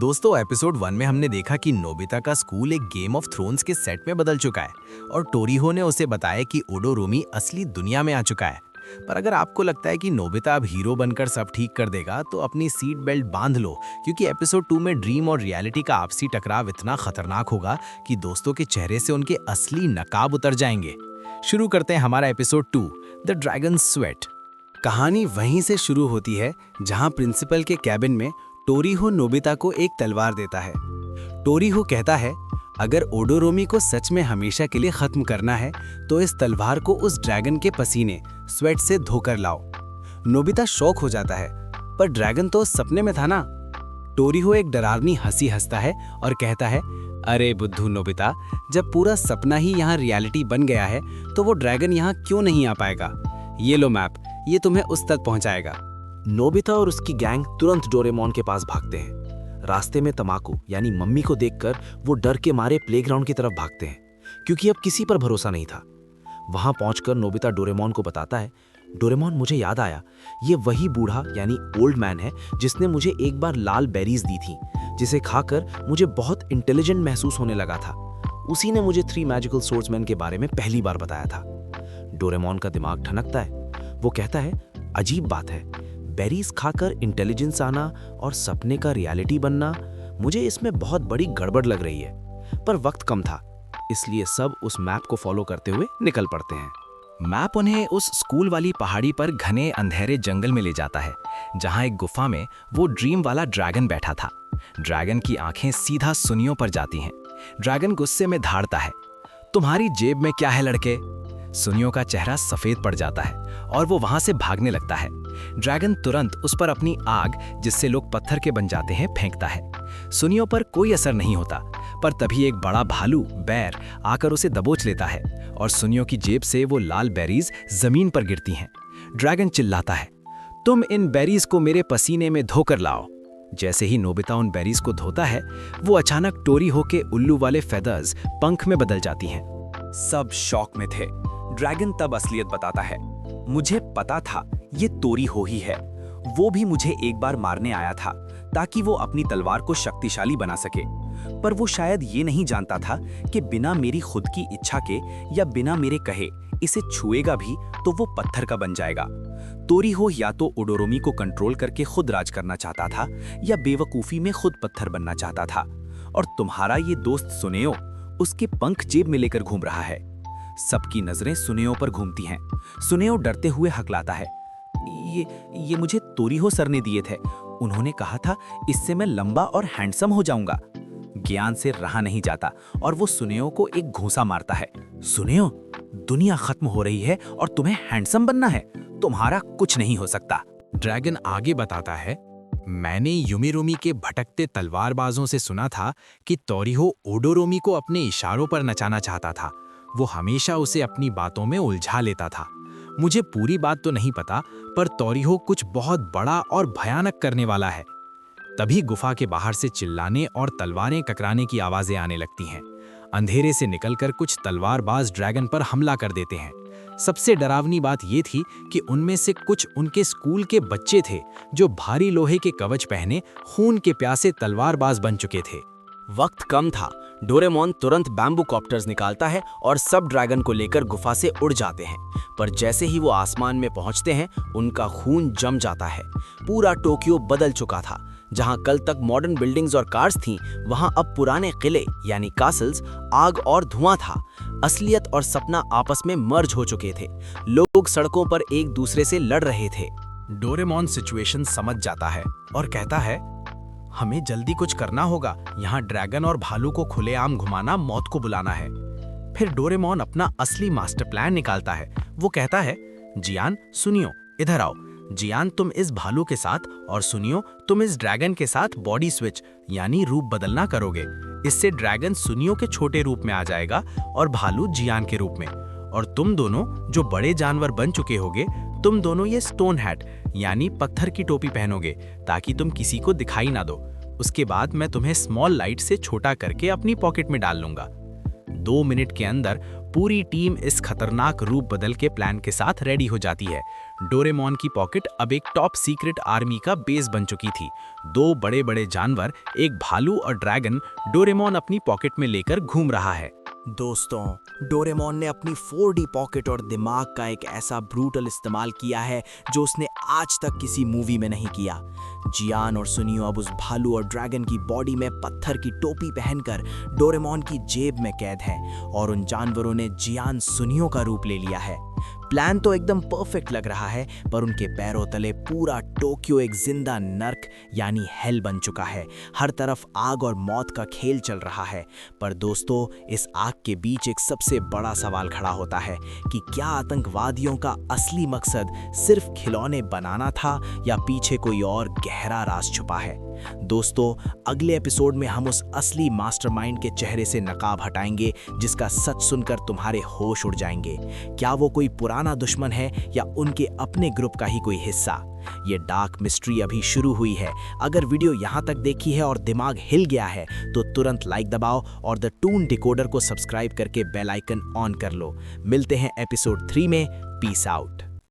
दोस्तों एपिसोड 1 में हमने देखा कि नोबिता का स्कूल एक गेम ऑफ थ्रोन्स के सेट में बदल चुका है और टोरीहो ने उसे बताया कि ओडोरोमी असली दुनिया में आ चुका है। पर अगर आपको लगता है कि नोबिता अब हीरो बनकर सब ठीक कर देगा तो अपनी सीट बेल्ट बांध लो, क्योंकि एपिसोड 2 में ड्रीम और रियलिटी का आपसी टकराव इतना खतरनाक होगा कि दोस्तों के चेहरे से उनके असली नकाब उतर जाएंगे। शुरू करते हैं हमारा एपिसोड 2, द ड्रैगन स्वेट। कहानी वहीं से शुरू होती है जहां प्रिंसिपल के कैबिन में टोरीहो नोबिता को एक तलवार देता है। टोरीहो कहता है, अगर ओडोरोमी को सच में हमेशा के लिए खत्म करना है तो इस तलवार को उस ड्रैगन के पसीने स्वेट से धोकर लाओ। नोबिता शॉक हो जाता है, पर ड्रैगन तो सपने में था ना। टोरीहो एक डरावनी हंसी हंसता है और कहता है, अरे बुद्धू नोबिता, जब पूरा सपना ही यहाँ रियलिटी बन गया है तो वो ड्रैगन यहाँ क्यों नहीं आ पाएगा। ये लो मैप, ये तुम्हें उस तक पहुँचाएगा। नोबिता और उसकी गैंग तुरंत डोरेमोन के पास भागते हैं। रास्ते में तमाकू यानी मम्मी को देखकर वो डर के मारे प्लेग्राउंड की तरफ भागते हैं, क्योंकि अब किसी पर भरोसा नहीं था। वहां पहुंचकर नोबिता डोरेमोन को बताता है, डोरेमोन मुझे याद आया, ये वही बूढ़ा यानी ओल्ड मैन है जिसने मुझे एक बार लाल बेरीज दी थी, जिसे खाकर मुझे बहुत इंटेलिजेंट महसूस होने लगा था। उसी ने मुझे 3 मैजिकल सोर्ड्समैन के बारे में पहली बार बताया था। डोरेमोन का दिमाग ठनकता है। वो कहता है, अजीब बात है, बेरीज खाकर इंटेलिजेंस आना और सपने का रियलिटी बनना, मुझे इसमें बहुत बड़ी गड़बड़ लग रही है। पर वक्त कम था, इसलिए सब उस मैप को फॉलो करते हुए निकल पड़ते हैं। मैप उन्हें उस स्कूल वाली पहाड़ी पर घने अंधेरे जंगल में ले जाता है, जहां एक गुफा में वो ड्रीम वाला ड्रैगन बैठा था। ड्रैगन की आंखें सीधा सुनियों पर जाती हैं। ड्रैगन गुस्से में धाड़ता है, तुम्हारी जेब में क्या है लड़के। सुनियों का चेहरा सफेद पड़ जाता है और वो वहां से भागने लगता है। ड्रैगन तुरंत उस पर अपनी आग, जिससे लोग पत्थर के बन जाते हैं, फेंकता है। सुनियों पर कोई असर नहीं होता, पर तभी एक बड़ा भालू बैर आकर उसे दबोच लेता है और सुनियों की जेब से वो लाल बेरीज जमीन पर गिरती हैं। ड्रैगन चिल्लाता है, तुम इन बेरीज को मेरे पसीने में धोकर लाओ। जैसे ही नोबिता उन बेरीज को धोता है, वो अचानक टोरीहो के उल्लू वाले फेदर्स पंख में बदल जाती हैं। सब शॉक में थे। ड्रैगन तब असलियत बताता है, मुझे पता था ये टोरीहो ही है। वो भी मुझे एक बार मारने आया था ताकि वो अपनी तलवार को शक्तिशाली बना सके, पर वो शायद ये नहीं जानता था कि बिना मेरी खुद की इच्छा के या बिना मेरे कहे इसे छुएगा भी तो वो पत्थर का बन जाएगा। टोरीहो या तो ओडोरोमी को कंट्रोल करके खुद राज करना चाहता था या बेवकूफी में खुद पत्थर बनना चाहता था। और तुम्हारा ये दोस्त सुनेओ उसके पंख जेब में लेकर घूम रहा है। सबकी नजरें सुनेओ पर घूमती हैं। सुनेओ डरते हुए हकलाता है, ये मुझे टोरीहो सर ने दिए थे। उन्होंने कहा था इससे मैं लंबा और हैंडसम हो जाऊंगा। ज्ञान से रहा नहीं जाता और वो सुनेओ को एक घूंसा मारता है। सुनेओ, दुनिया खत्म हो रही है और तुम्हें हैंडसम बनना है, तुम्हारा कुछ नहीं हो सकता। ड्रैगन आगे बताता है, मैंने युमिरोमी के भटकते तलवारबाजों से सुना था कि टोरीहो ओडोरोमी को अपने इशारों पर नचाना चाहता था। वो हमेशा उसे अपनी बातों में उलझा लेता था। मुझे पूरी बात तो नहीं पता, पर टोरीहो कुछ बहुत बड़ा और भयानक करने वाला है। तभी गुफा के बाहर से चिल्लाने और तलवारें ककराने की आवाजें आने लगती हैं। अंधेरे से निकलकर कुछ तलवारबाज ड्रैगन पर हमला कर देते हैं। सबसे डरावनी बात ये थी कि उनमें से कुछ उनके स्कूल के बच्चे थे, जो भारी लोहे के कवच पहने खून के प्यासे तलवारबाज बन चुके थे। वक्त कम था। डोरेमोन तुरंत बैम्बू कॉप्टर्स निकालता है और सब ड्रैगन को लेकर गुफा से उड़ जाते हैं। पर जैसे ही वो आसमान में पहुंचते हैं, उनका खून जम जाता है। पूरा टोक्यो बदल चुका था। जहां कल तक मॉडर्न बिल्डिंग्स और कार्स थीं, वहां अब पुराने किले यानी कासल्स, आग और धुआं था। असलियत और सपना आपस में मर्ज हो चुके थे। लोग सड़कों पर एक दूसरे से लड़ रहे थे। डोरेमोन सिचुएशन समझ जाता है और कहता है, हमें जल्दी कुछ करना होगा। यहाँ ड्रैगन और भालू को खुलेआम घुमाना मौत को बुलाना है। फिर डोरेमोन अपना असली मास्टर प्लान निकालता है। वो कहता है, जियान सुनियो, इधर आओ। जियान, तुम इस भालू के साथ और सुनियो, तुम इस ड्रैगन के साथ बॉडी स्विच यानी रूप बदलना करोगे। इससे ड्रैगन सुनियो के छोटे रूप में आ जाएगा और भालू जियान के रूप में। और तुम दोनों जो बड़े जानवर बन चुके होगे, तुम दोनों ये स्टोन हैट यानी पत्थर की टोपी पहनोगे ताकि तुम किसी को दिखाई ना दो। उसके बाद मैं तुम्हें स्मॉल लाइट से छोटा करके अपनी पॉकेट में डाल लूंगा। 2 मिनट के अंदर पूरी टीम इस खतरनाक रूप बदल के प्लान के साथ रेडी हो जाती है। डोरेमोन की पॉकेट अब एक टॉप सीक्रेट आर्मी का बेस बन चुकी थी। 2 बड़े-बड़े जानवर, एक भालू और ड्रैगन, डोरेमोन अपनी पॉकेट में लेकर घूम रहा है। दोस्तों, डोरेमोन ने अपनी 4D पॉकेट और दिमाग का एक ऐसा ब्रूटल इस्तेमाल किया है जो उसने आज तक किसी मूवी में नहीं किया। जियान और सुनियो अब उस भालू और ड्रैगन की बॉडी में पत्थर की टोपी पहनकर डोरेमोन की जेब में कैद हैं और उन जानवरों ने जियान सुनियो का रूप ले लिया है। प्लान तो एकदम परफेक्ट लग रहा है, पर उनके पैरों तले पूरा टोक्यो एक जिंदा नर्क यानी हेल बन चुका है। हर तरफ आग और मौत का खेल चल रहा है। पर दोस्तों, इस आग के बीच एक सबसे बड़ा सवाल खड़ा होता है कि क्या आतंकवादियों का असली मकसद सिर्फ खिलौने बनाना था या पीछे कोई और गहरा राज छुपा है। दोस्तों, अगले एपिसोड में हम उस असली मास्टरमाइंड के चेहरे से नकाब हटाएंगे जिसका सच सुनकर तुम्हारे होश उड़ जाएंगे। क्या वो कोई पुराना दुश्मन है या उनके अपने ग्रुप का ही कोई हिस्सा? ये डार्क मिस्ट्री अभी शुरू हुई है। अगर वीडियो यहाँ तक देखी है और दिमाग हिल गया है तो तुरंत लाइक दबाओ और द टून डिकोडर को सब्सक्राइब करके बेल आइकन ऑन कर लो। मिलते हैं एपिसोड 3 में। Peace out.